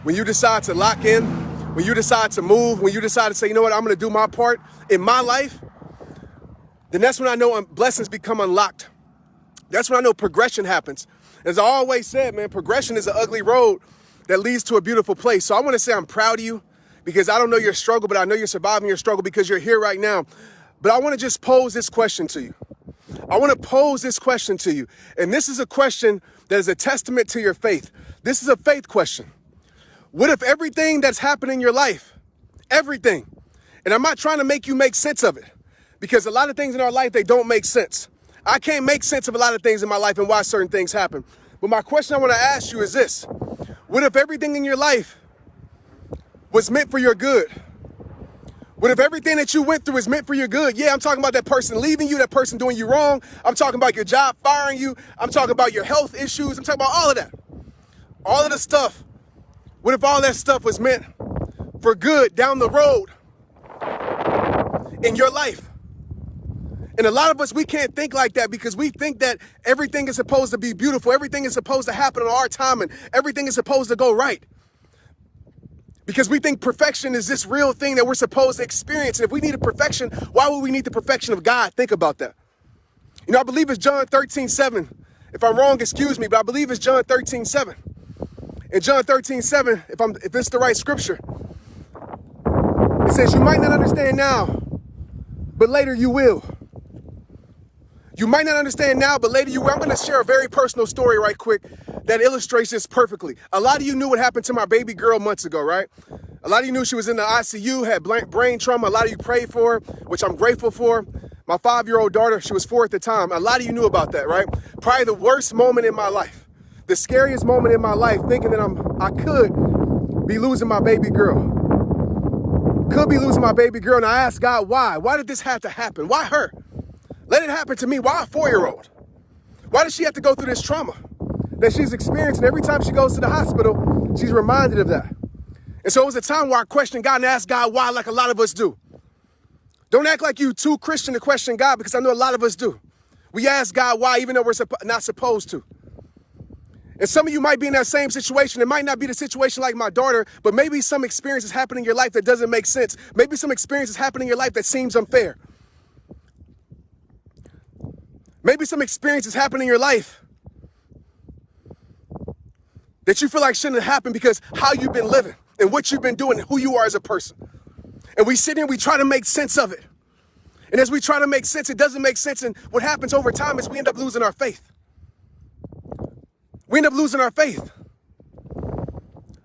when you decide to lock in, when you decide to move, when you decide to say, you know what, I'm going to do my part in my life, then that's when I know blessings become unlocked. That's when I know progression happens. As I always said, man, progression is an ugly road that leads to a beautiful place. So I want to say I'm proud of you because I don't know your struggle, but I know you're surviving your struggle because you're here right now. But I want to just pose this question to you. I want to pose this question to you. And this is a question that is a testament to your faith. This is a faith question. What if everything that's happened in your life, everything, and I'm not trying to make you make sense of it, because a lot of things in our life, they don't make sense. I can't make sense of a lot of things in my life and why certain things happen. But my question I want to ask you is this. What if everything in your life was meant for your good? What if everything that you went through is meant for your good? Yeah, I'm talking about that person leaving you, that person doing you wrong. I'm talking about your job firing you. I'm talking about your health issues. I'm talking about all of that. All of the stuff. What if all that stuff was meant for good down the road in your life? And a lot of us, we can't think like that because we think that everything is supposed to be beautiful. Everything is supposed to happen on our time and everything is supposed to go right. Because we think perfection is this real thing that we're supposed to experience. And if we needed perfection, why would we need the perfection of God? Think about that. You know, I believe it's John 13:7. If I'm wrong, excuse me, but I believe it's John 13:7. In John 13:7, if it's the right scripture, it says, you might not understand now, but later you will. You might not understand now, but later you will. I'm going to share a very personal story right quick that illustrates this perfectly. A lot of you knew what happened to my baby girl months ago, right? A lot of you knew she was in the ICU, had brain trauma. A lot of you prayed for her, which I'm grateful for. My 5-year-old daughter, she was 4 at the time. A lot of you knew about that, right? Probably the worst moment in my life. The scariest moment in my life, thinking that I could be losing my baby girl. Could be losing my baby girl. And I asked God, why? Why did this have to happen? Why her? Let it happen to me. Why a 4-year-old? Why does she have to go through this trauma that she's experiencing? Every time she goes to the hospital, she's reminded of that. And so it was a time where I questioned God and asked God why, like a lot of us do. Don't act like you too Christian to question God, because I know a lot of us do. We ask God why, even though we're not supposed to. And some of you might be in that same situation. It might not be the situation like my daughter, but maybe some experience is happening in your life that doesn't make sense. Maybe some experience is happening in your life that seems unfair. Maybe some experience is happening in your life that you feel like shouldn't have happened because how you've been living and what you've been doing and who you are as a person. And we sit here and we try to make sense of it. And as we try to make sense, it doesn't make sense. And what happens over time is we end up losing our faith. We end up losing our faith.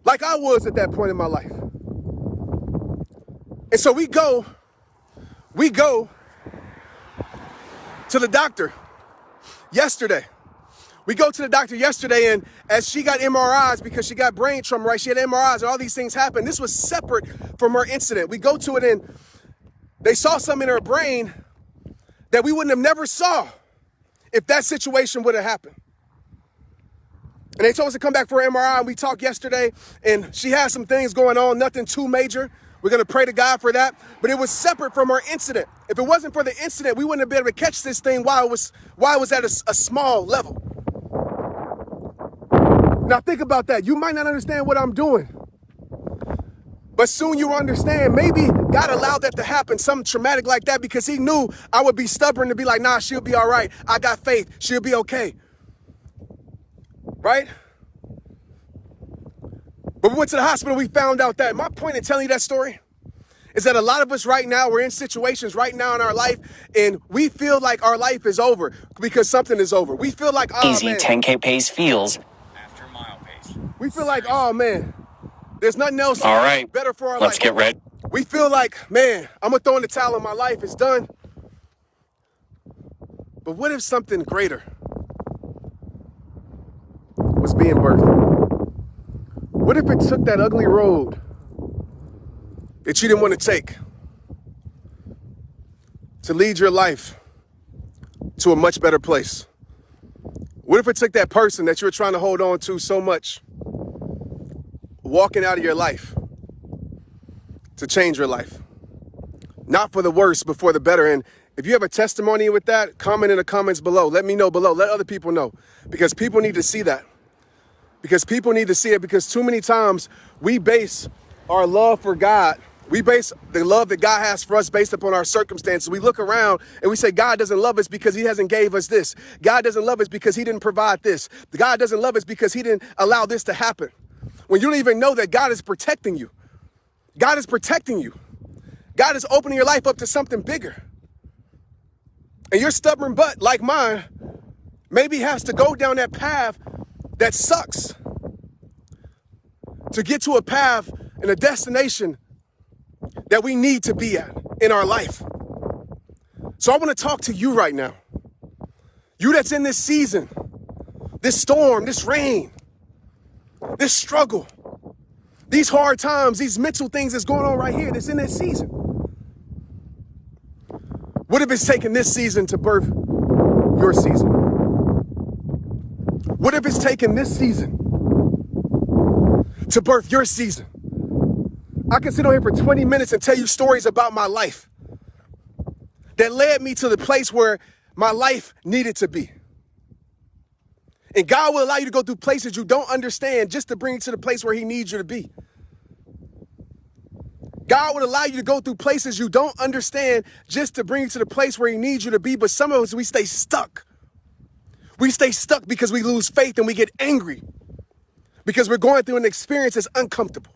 Like I was at that point in my life. And so we go to the doctor yesterday. We go to the doctor yesterday, and as she got MRIs because she got brain trauma, right? She had MRIs and all these things happened. This was separate from her incident. We go to it and they saw something in her brain that we wouldn't have never saw if that situation would have happened. And they told us to come back for an MRI, and we talked yesterday, and she has some things going on, nothing too major. We're going to pray to God for that. But it was separate from her incident. If it wasn't for the incident, we wouldn't have been able to catch this thing while it was at a small level. Now think about that. You might not understand what I'm doing, but soon you will understand. Maybe God allowed that to happen, something traumatic like that, because he knew I would be stubborn to be like, nah, she'll be all right. I got faith. She'll be okay. Right? But we went to the hospital. We found out that my point in telling you that story is that a lot of us right now, we're in situations right now in our life, and we feel like our life is over because something is over. We feel like, oh, easy man. 10K pace feels. After mile pace. We feel like, oh, man, there's nothing else All right, better for our let's life. get ready. We feel like, man, I'm going to throw in the towel on my life. It's done. But what if something greater was being birthed? What if it took that ugly road that you didn't want to take to lead your life to a much better place? What if it took that person that you were trying to hold on to so much, walking out of your life, to change your life? Not for the worse, but for the better. And if you have a testimony with that, comment in the comments below. Let me know below. Let other people know, because people need to see that. Because people need to see it, because too many times we base our love for God, we base the love that God has for us based upon our circumstances. We look around and we say God doesn't love us because he hasn't gave us this. God doesn't love us because he didn't provide this. God doesn't love us because he didn't allow this to happen. When you don't even know that God is protecting you. God is protecting you. God is opening your life up to something bigger. And your stubborn butt, like mine, maybe has to go down that path that sucks to get to a path and a destination that we need to be at in our life. So I want to talk to you right now. You that's in this season, this storm, this rain, this struggle, these hard times, these mental things that's going on right here that's in this season. What if it's taking this season to birth your season? What if it's taking this season to birth your season? I can sit on here for 20 minutes and tell you stories about my life that led me to the place where my life needed to be. And God will allow you to go through places you don't understand just to bring you to the place where he needs you to be. God would allow you to go through places you don't understand just to bring you to the place where he needs you to be. But some of us, we stay stuck. We stay stuck because we lose faith and we get angry because we're going through an experience that's uncomfortable.